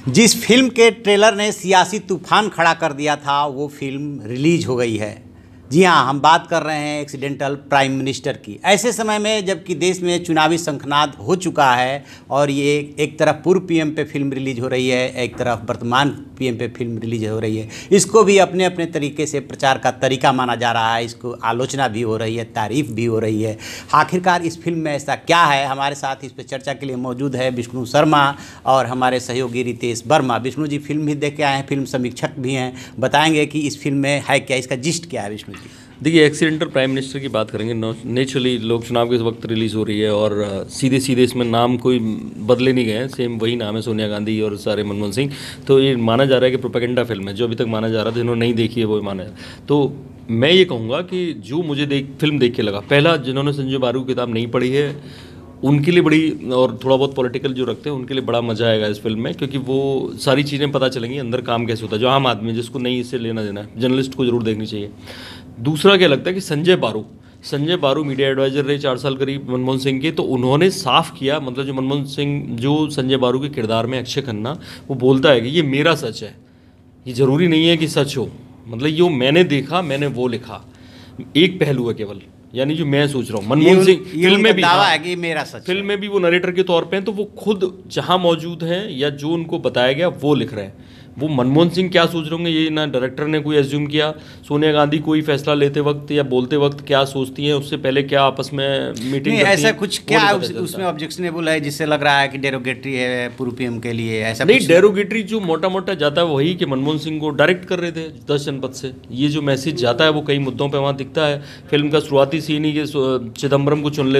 जिस फिल्म के ट्रेलर ने सियासी तूफान खड़ा कर दिया था वो फिल्म रिलीज हो गई है। जी हाँ, हम बात कर रहे हैं एक्सीडेंटल प्राइम मिनिस्टर की। ऐसे समय में जबकि देश में चुनावी शंखनाद हो चुका है और ये एक तरफ पूर्व पीएम पे फिल्म रिलीज हो रही है, एक तरफ वर्तमान पीएम पे फिल्म रिलीज हो रही है। इसको भी अपने अपने तरीके से प्रचार का तरीका माना जा रहा है, इसको आलोचना भी हो रही है, तारीफ भी हो रही है। आखिरकार इस फिल्म में ऐसा क्या है? हमारे साथ इस पर चर्चा के लिए मौजूद है विष्णु शर्मा और हमारे सहयोगी रितेश वर्मा। विष्णु जी फिल्म भी देख के आए हैं, फिल्म समीक्षक भी हैं, बताएंगे कि इस फिल्म में है क्या, इसका जिस्ट क्या है विष्णु जी? देखिए, एक्सीडेंटल प्राइम मिनिस्टर की बात करेंगे। नेचुरली लोग चुनाव के इस वक्त रिलीज़ हो रही है और सीधे सीधे इसमें नाम कोई बदले नहीं गए हैं, सेम वही नाम है, सोनिया गांधी और सारे मनमोहन सिंह। तो ये माना जा रहा है कि प्रोपेगेंडा फिल्म है, जो अभी तक माना जा रहा था, जिन्होंने नहीं देखी है वो माना जा रहा है। तो मैं ये कहूँगा कि जो मुझे फिल्म देख के लगा, पहला जिन्होंने संजय बारू की किताब नहीं पढ़ी है उनके लिए बड़ी, और थोड़ा बहुत पॉलिटिकल जो रखते हैं उनके लिए बड़ा मजा आएगा इस फिल्म में, क्योंकि वो सारी चीज़ें पता चलेंगी अंदर काम कैसे होता है। जो आम आदमी जिसको नहीं इससे लेना देना है, जर्नलिस्ट को जरूर देखनी चाहिए। दूसरा क्या लगता है कि संजय बारू मीडिया एडवाइजर रहे 4 साल करीब मनमोहन सिंह के, तो उन्होंने साफ किया, मतलब जो मनमोहन सिंह, जो संजय बारू के किरदार में अक्षय खन्ना, वो बोलता है कि ये मेरा सच है, ये ज़रूरी नहीं है कि सच हो, मतलब ये मैंने देखा, मैंने वो लिखा, एक पहलू है केवल, यानी जो मैं सोच रहा हूँ। मनमोहन सिंह फिल्म में भी दावा है कि मेरा सच, फिल्म में भी वो नरेटर के तौर पे हैं, तो वो खुद जहाँ मौजूद हैं या जो उनको बताया गया वो लिख रहे हैं। वो मनमोहन सिंह क्या सोच रहे होंगे ये ना डायरेक्टर ने कोई एज्यूम किया, सोनिया गांधी कोई फैसला लेते वक्त या बोलते वक्त क्या सोचती हैं, उससे पहले क्या आपस में मीटिंग करती ऐसा कुछ क्या उसमें ऑब्जेक्शनेबल है जिससे लग रहा है कि डेरोगेटरी है पूर्व पीएम के लिए? ऐसा नहीं, डेरोगेटरी जो मोटा मोटा जाता है वही कि मनमोहन सिंह को डायरेक्ट कर रहे थे 10 जनपद से, ये जो मैसेज जाता है वो कई मुद्दों पर वहाँ दिखता है। फिल्म का शुरुआती सीन ही कि चिदम्बरम को चुन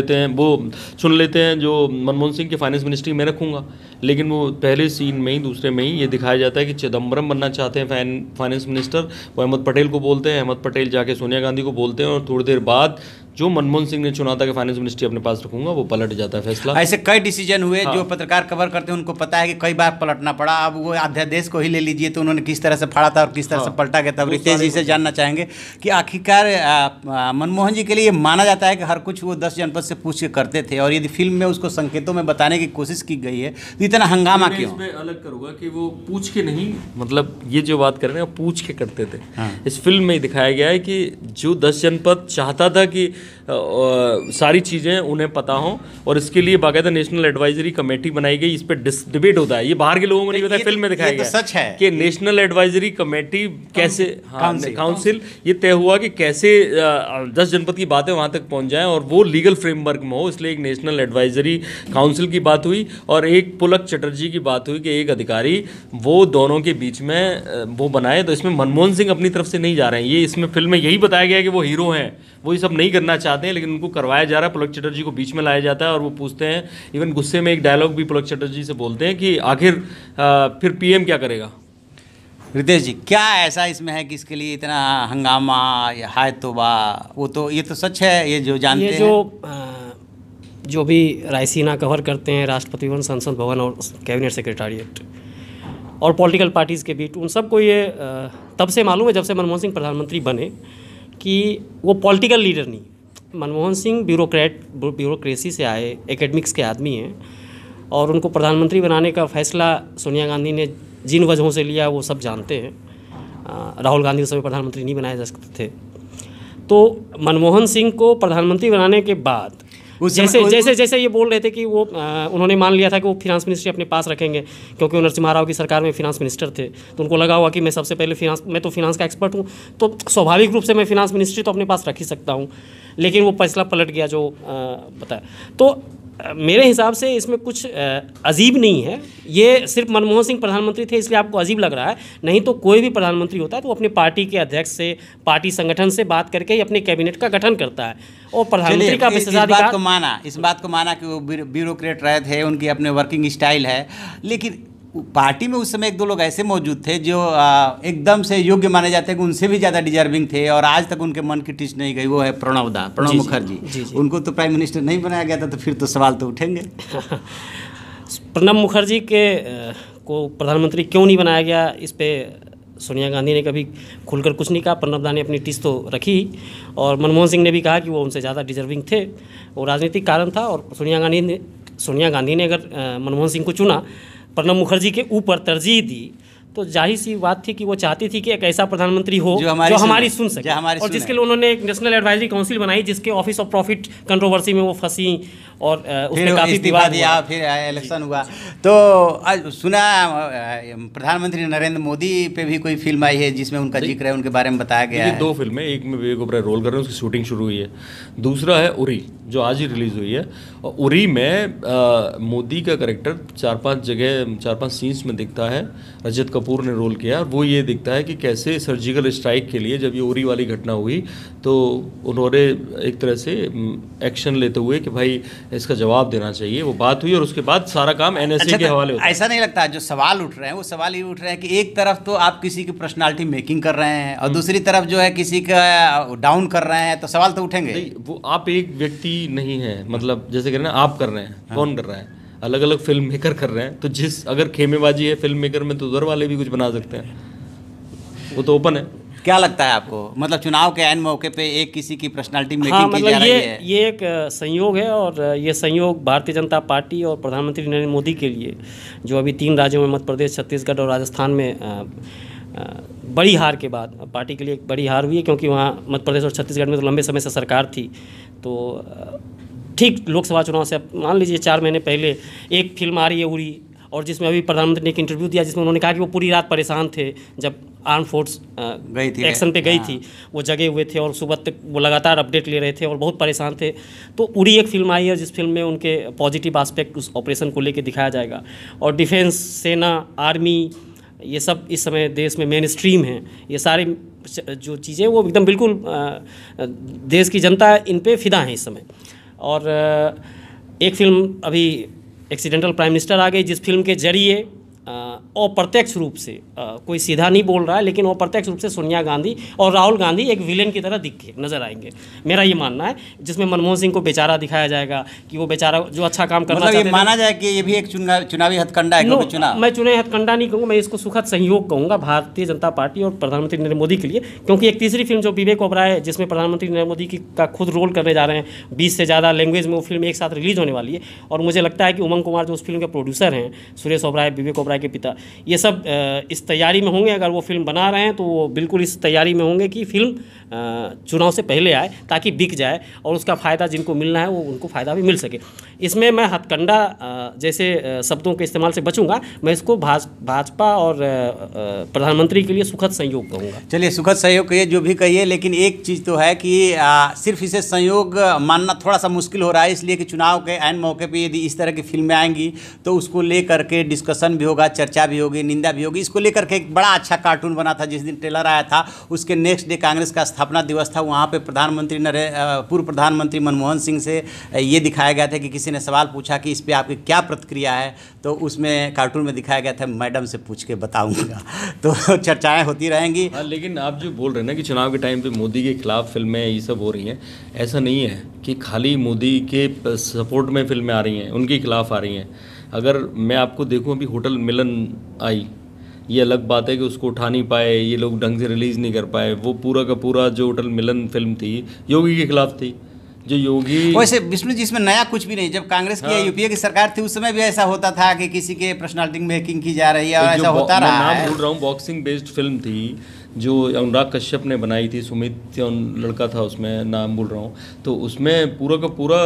लेते हैं जो मनमोहन सिंह के फाइनेंस मिनिस्ट्री में रखूंगा, लेकिन वो पहले सीन में ही, दूसरे में ही ये दिखाया जाता है कि चिदम्बरम बनना चाहते हैं फाइनेंस मिनिस्टर, वो अहमद पटेल को बोलते हैं, अहमद पटेल जाके सोनिया गांधी को बोलते हैं, और थोड़ी देर बाद जो मनमोहन सिंह ने चुना था कि फाइनेंस मिनिस्ट्री अपने पास रखूंगा, वो पलट जाता है फैसला। ऐसे कई डिसीजन हुए। हाँ। जो पत्रकार कवर करते हैं उनको पता है कि कई बार पलटना पड़ा। अब वो अध्यादेश को ही ले लीजिए तो उन्होंने किस तरह से फाड़ा था और किस तरह से पलटा गया था। रितेश जी से जानना चाहेंगे कि आखिरकार मनमोहन जी के लिए माना जाता है कि हर कुछ वो 10 जनपद से पूछ के करते थे, और यदि फिल्म में उसको संकेतों में बताने की कोशिश की गई है तो इतना हंगामा क्यों? मैं अलग करूँगा कि वो पूछ के नहीं, मतलब ये जो बात कर रहे हैं वो पूछ के करते थे। हाँ। इस फिल्म में दिखाया गया है कि जो 10 जनपद चाहता था कि सारी चीज़ें उन्हें पता हों, और इसके लिए बाकायदा नेशनल एडवाइजरी कमेटी बनाई गई, इस पर डिबेट होता है। ये बाहर के लोगों को नहीं पता, फिल्म में दिखाया गया सच है कि नेशनल एडवाइजरी कमेटी कैसे, काउंसिल, ये तय हुआ कि कैसे 10 जनपद की बातें वहाँ तक पहुँच जाएं और वो लीगल फ्रेमवर्क में हो, इसलिए एक नेशनल एडवाइजरी काउंसिल की बात हुई और एक पुलक चटर्जी की बात हुई कि एक अधिकारी वो दोनों के बीच में वो बनाए। तो इसमें मनमोहन सिंह अपनी तरफ से नहीं जा रहे हैं, ये इसमें फिल्म में यही बताया गया है कि वो हीरो हैं, वो ये सब नहीं करना चाहते हैं, लेकिन उनको करवाया जा रहा है। पुलक चटर्जी को बीच में लाया जाता है और वो पूछते हैं, इवन गुस्से में एक डायलॉग भी पुलक चटर्जी से बोलते हैं कि आखिर फिर पीएम क्या करेगा। रितेश जी, क्या ऐसा इसमें है कि इसके लिए इतना हंगामा है? तो वो तो ये तो सच है, ये जो जानते हैं, जो भी रायसीना कवर करते हैं, राष्ट्रपति भवन, संसद भवन और कैबिनेट सेक्रेटारिएट और पॉलिटिकल पार्टीज़ के बीच, उन सबको ये तब से मालूम है जब से मनमोहन सिंह प्रधानमंत्री बने कि वो पॉलिटिकल लीडर नहीं। मनमोहन सिंह ब्यूरोक्रेसी से आए, एकेडमिक्स के आदमी हैं, और उनको प्रधानमंत्री बनाने का फैसला सोनिया गांधी ने जिन वजहों से लिया वो सब जानते हैं। राहुल गांधी उस समय प्रधानमंत्री नहीं बनाए जा सकते थे। तो मनमोहन सिंह को प्रधानमंत्री बनाने के बाद जैसे ये बोल रहे थे कि वो उन्होंने मान लिया था कि वो फिनांस मिनिस्ट्री अपने पास रखेंगे, क्योंकि वो नरसिम्हा राव की सरकार में फिनांस मिनिस्टर थे, तो उनको लगा हुआ कि मैं सबसे पहले मैं तो फिनांस का एक्सपर्ट हूँ, तो स्वाभाविक रूप से मैं फिनांस मिनिस्ट्री तो अपने पास रख ही सकता हूँ। लेकिन वो फैसला पलट गया जो बताया। तो मेरे हिसाब से इसमें कुछ अजीब नहीं है। ये सिर्फ मनमोहन सिंह प्रधानमंत्री थे इसलिए आपको अजीब लग रहा है, नहीं तो कोई भी प्रधानमंत्री होता है तो वो अपने पार्टी के अध्यक्ष से, पार्टी संगठन से बात करके ही अपने कैबिनेट का गठन करता है। और प्रधानमंत्री का विशेषाधिकार, इस बात को माना कि वो ब्यूरोक्रेट रहे थे, उनकी अपने वर्किंग स्टाइल है, लेकिन पार्टी में उस समय 1-2 लोग ऐसे मौजूद थे जो एकदम से योग्य माने जाते हैं कि उनसे भी ज़्यादा डिजर्विंग थे और आज तक उनके मन की टिच नहीं गई। वो है प्रणब मुखर्जी। उनको तो प्राइम मिनिस्टर नहीं बनाया गया था, तो फिर तो सवाल तो उठेंगे। प्रणब मुखर्जी को प्रधानमंत्री क्यों नहीं बनाया गया, इस पर सोनिया गांधी ने कभी खुलकर कुछ नहीं कहा। प्रणब दा ने अपनी टिच तो रखी, और मनमोहन सिंह ने भी कहा कि वो उनसे ज़्यादा डिजर्विंग थे, वो राजनीतिक कारण था। और सोनिया गांधी ने अगर मनमोहन सिंह को चुना प्रणब मुखर्जी के ऊपर तरजीह दी, तो जाहिर सी बात थी कि वो चाहती थी कि एक ऐसा प्रधानमंत्री हो जो हमारी सुन सके, और जिसके लिए उन्होंने एक नेशनल एडवाइजरी काउंसिल बनाई, जिसके ऑफिस ऑफ प्रॉफिट कंट्रोवर्सी में वो फंसी और उसमें काफ़ी विवाद हुआ, फिर इलेक्शन हुआ। तो आज सुना प्रधानमंत्री नरेंद्र मोदी पे भी कोई फिल्म आई है जिसमें उनका जिक्र है, उनके बारे में बताया गया है। 2 फिल्में, एक में विवेक ओबराय रोल कर रहे हैं, उसकी शूटिंग शुरू हुई है। दूसरा है उरी, जो आज ही रिलीज़ हुई है। और उरी में मोदी का कैरेक्टर 4-5 सीन्स में दिखता है। रजत कपूर ने रोल किया। वो ये दिखता है कि कैसे सर्जिकल स्ट्राइक के लिए जब ये उरी वाली घटना हुई तो उन्होंने एक तरह से एक्शन लेते हुए कि भाई इसका जवाब देना चाहिए, वो बात हुई और उसके बाद सारा काम एनएसए के हवाले होता है। ऐसा नहीं लगता जो सवाल उठ रहे हैं वो सवाल ये उठ रहे हैं कि एक तरफ तो आप किसी की पर्सनालिटी मेकिंग कर रहे हैं और दूसरी तरफ जो है किसी का डाउन कर रहे हैं, तो सवाल तो उठेंगे। नहीं, वो आप एक व्यक्ति नहीं है, मतलब जैसे कह रहे हैं आप कर रहे हैं, कौन कर रहा है? अलग अलग फिल्म मेकर कर रहे हैं। तो जिस अगर खेमेबाजी है फिल्म मेकर में, तो उधर वाले भी कुछ बना सकते हैं, वो तो ओपन है। क्या लगता है आपको, मतलब चुनाव के ऐन मौके पे एक किसी की पर्सनालिटी मेकिंग की जा रही है? ये एक संयोग है, और ये संयोग भारतीय जनता पार्टी और प्रधानमंत्री नरेंद्र मोदी के लिए, जो अभी 3 राज्यों में मध्य प्रदेश, छत्तीसगढ़ और राजस्थान में बड़ी हार के बाद पार्टी के लिए एक बड़ी हार हुई है, क्योंकि वहाँ मध्य प्रदेश और छत्तीसगढ़ में तो लंबे समय से सरकार थी। तो ठीक लोकसभा चुनाव से मान लीजिए 4 महीने पहले एक फिल्म आ रही है उरी, और जिसमें अभी प्रधानमंत्री ने एक इंटरव्यू दिया जिसमें उन्होंने कहा कि वो पूरी रात परेशान थे जब आर्म फोर्स एक्शन पे गई थी, वो जगे हुए थे और सुबह तक वो लगातार अपडेट ले रहे थे और बहुत परेशान थे। तो उरी एक फिल्म आई है जिस फिल्म में उनके पॉजिटिव एस्पेक्ट उस ऑपरेशन को लेकर दिखाया जाएगा। और डिफेंस, सेना, आर्मी, ये सब इस समय देश में मेन स्ट्रीम हैं। ये सारी जो चीज़ें वो एकदम बिल्कुल देश की जनता इन पे फिदा है इस समय। और एक फिल्म अभी एक्सीडेंटल प्राइम मिनिस्टर आ गई, जिस फिल्म के जरिए अप्रत्यक्ष रूप से कोई सीधा नहीं बोल रहा है, लेकिन अप्रत्यक्ष रूप से सोनिया गांधी और राहुल गांधी एक विलेन की तरह दिखे नजर आएंगे, मेरा ये मानना है। जिसमें मनमोहन सिंह को बेचारा दिखाया जाएगा कि वो बेचारा जो अच्छा काम करना मतलब ये माना जाए कि ये भी एक चुनावी हथकंडा है। चुनाव मैं चुनावी हथकंडा नहीं कहूँगा, मैं इसको सुखद संयोग कहूँगा भारतीय जनता पार्टी और प्रधानमंत्री नरेंद्र मोदी के लिए। क्योंकि एक तीसरी फिल्म जो विवेक ओबराय, जिसमें प्रधानमंत्री नरेंद्र मोदी का खुद रोल करने जा रहे हैं, 20 से ज़्यादा लैंग्वेज में वो फिल्म एक साथ रिलीज होने वाली है। और मुझे लगता है कि उमंग कुमार जो उस फिल्म के प्रोड्यूसर हैं, सुरेश ओबराय, विवेक ओबराय के पिता, ये सब इस तैयारी में होंगे। अगर वो फिल्म बना रहे हैं तो वो बिल्कुल इस तैयारी में होंगे कि फिल्म चुनाव से पहले आए ताकि बिक जाए और उसका फ़ायदा जिनको मिलना है वो उनको फ़ायदा भी मिल सके। इसमें मैं हथकंडा जैसे शब्दों के इस्तेमाल से बचूंगा, मैं इसको भाजपा और प्रधानमंत्री के लिए सुखद संयोग कहूँगा। चलिए, सुखद सहयोग कहिए, जो भी कहिए, लेकिन एक चीज़ तो है कि सिर्फ इसे संयोग मानना थोड़ा सा मुश्किल हो रहा है, इसलिए कि चुनाव के ऐन मौके पर यदि इस तरह की फिल्में आएंगी तो उसको लेकर के डिस्कशन भी होगा, चर्चा भी होगी, निंदा भी होगी। इसको लेकर के एक बड़ा अच्छा कार्टून बना था जिस दिन ट्रेलर आया था, उसके नेक्स्ट डे कांग्रेस का स्थापना दिवस था। वहाँ पे पूर्व प्रधानमंत्री मनमोहन सिंह से ये दिखाया गया था कि किसी ने सवाल पूछा कि इस पे आपकी क्या प्रतिक्रिया है, तो उसमें कार्टून में दिखाया गया था मैडम से पूछ के बताऊंगा। तो चर्चाएं होती रहेंगी। हाँ, लेकिन आप जो बोल रहे हैं ना कि चुनाव के टाइम पे मोदी के खिलाफ फिल्में ये सब हो रही हैं, ऐसा नहीं है कि खाली मोदी के सपोर्ट में फिल्में आ रही हैं, उनके खिलाफ आ रही हैं। अगर मैं आपको देखूं, अभी होटल मिलन आई, ये अलग बात है कि उसको उठा नहीं पाए ये लोग, ढंग से रिलीज़ नहीं कर पाए। वो पूरा का पूरा जो होटल मिलन फिल्म थी योगी के खिलाफ थी, जो योगी वैसे विष्णु जी इसमें नया कुछ भी नहीं। जब कांग्रेस की यूपीए की सरकार थी उस समय भी ऐसा होता था कि किसी के पर्सनालिटी मेकिंग की जा रही है और ऐसा होता रहा है। नाम भूल रहा हूँ, बॉक्सिंग बेस्ड फिल्म थी जो अनुराग कश्यप ने बनाई थी, सुमित लड़का था उसमें, नाम भूल रहा हूँ। तो उसमें पूरा का पूरा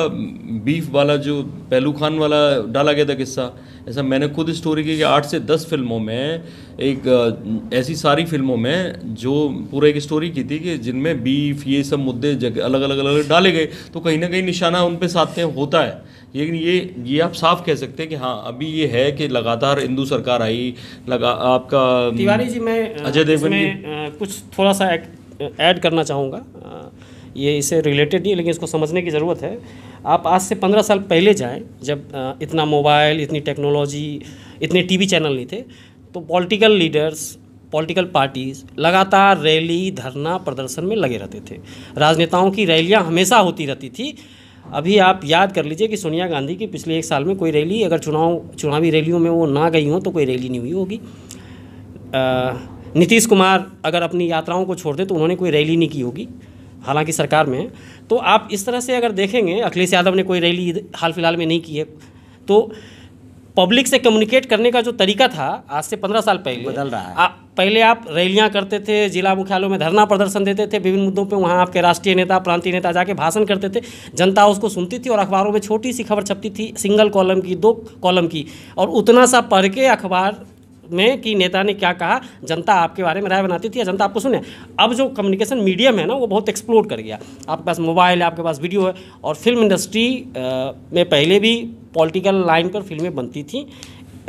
बीफ वाला जो पहलू खान वाला डाला गया था किस्सा। ऐसा मैंने खुद स्टोरी की कि 8 से 10 फिल्मों में, एक ऐसी सारी फिल्मों में जो पूरा एक स्टोरी की थी कि जिनमें बीफ ये सब मुद्दे अलग अलग डाले गए, तो कहीं ना कहीं निशाना उन पे साथ होता है। लेकिन ये आप साफ कह सकते हैं कि हाँ, अभी ये है कि लगातार हिंदू सरकार आई, आपका तिवारी जी, मैं अजय देवगन कुछ थोड़ा सा ऐड करना चाहूँगा। ये इससे रिलेटेड नहीं है, लेकिन इसको समझने की ज़रूरत है। आप आज से 15 साल पहले जाएं, जब इतना मोबाइल, इतनी टेक्नोलॉजी, इतने टीवी चैनल नहीं थे, तो पॉलिटिकल लीडर्स, पॉलिटिकल पार्टीज़ लगातार रैली, धरना, प्रदर्शन में लगे रहते थे। राजनेताओं की रैलियां हमेशा होती रहती थी। अभी आप याद कर लीजिए कि सोनिया गांधी की पिछले 1 साल में कोई रैली, अगर चुनावी रैलियों में वो ना गई हो तो कोई रैली नहीं हुई होगी। नीतीश कुमार अगर अपनी यात्राओं को छोड़ दे तो उन्होंने कोई रैली नहीं की होगी, हालांकि सरकार में है। तो आप इस तरह से अगर देखेंगे, अखिलेश यादव ने कोई रैली हाल फिलहाल में नहीं की है। तो पब्लिक से कम्युनिकेट करने का जो तरीका था आज से 15 साल पहले बदल रहा है। पहले आप रैलियां करते थे, जिला मुख्यालयों में धरना प्रदर्शन देते थे, विभिन्न मुद्दों पे वहाँ आपके राष्ट्रीय नेता, प्रांतीय नेता जाके भाषण करते थे, जनता उसको सुनती थी और अखबारों में छोटी सी खबर छपती थी, सिंगल कॉलम की, 2 कॉलम की, और उतना सा पढ़ के अखबार में कि नेता ने क्या कहा, जनता आपके बारे में राय बनाती थी या जनता आपको सुने। अब जो कम्युनिकेशन मीडियम है ना, वो बहुत एक्सप्लोर कर गया। आपके पास मोबाइल है, आपके पास वीडियो है, और फिल्म इंडस्ट्री में पहले भी पॉलिटिकल लाइन पर फिल्में बनती थी,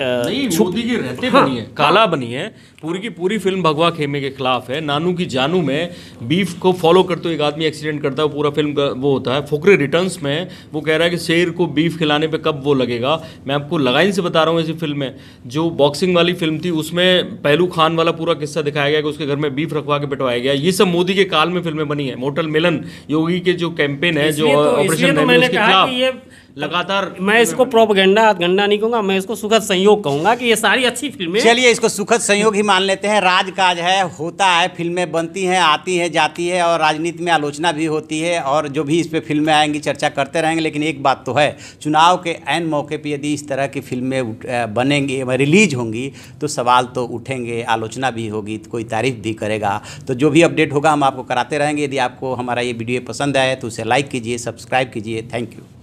नहीं मोदी की रहते बनी है, काला बनी है, पूरी की पूरी फिल्म भगवा खेमे के खिलाफ है। नानू की जानू में बीफ को फॉलो करते हुए एक आदमी एक्सीडेंट करता है, पूरा फिल्म का वो होता है। फुकरे रिटर्न्स में वो कह रहा है कि शेर को बीफ खिलाने पे कब वो लगेगा। मैं आपको लगाइन से बता रहा हूँ, ऐसी फिल्म में जो बॉक्सिंग वाली फिल्म थी उसमें पहलू खान वाला पूरा किस्सा दिखाया गया कि उसके घर में बीफ रखवा के बिठवाया गया। ये सब मोदी के काल में फिल्में बनी है। मोटल मिलन योगी के जो कैंपेन है, जो ऑपरेशन के खिलाफ लगातार, मैं इसको प्रोपेगेंडा गंडा नहीं कहूँगा, मैं इसको सुखद संयोग कहूँगा कि ये सारी अच्छी फिल्में। चलिए इसको सुखद संयोग ही मान लेते हैं। राजकाज है, होता है, फिल्में बनती हैं, आती हैं, जाती है, और राजनीति में आलोचना भी होती है, और जो भी इस पे फिल्में आएंगी चर्चा करते रहेंगे। लेकिन एक बात तो है, चुनाव के ऐन मौके पे यदि इस तरह की फिल्में बनेंगी, रिलीज होंगी, तो सवाल तो उठेंगे, आलोचना भी होगी, कोई तारीफ भी करेगा। तो जो भी अपडेट होगा हम आपको कराते रहेंगे। यदि आपको हमारा ये वीडियो पसंद आए तो उसे लाइक कीजिए, सब्सक्राइब कीजिए। Thank you.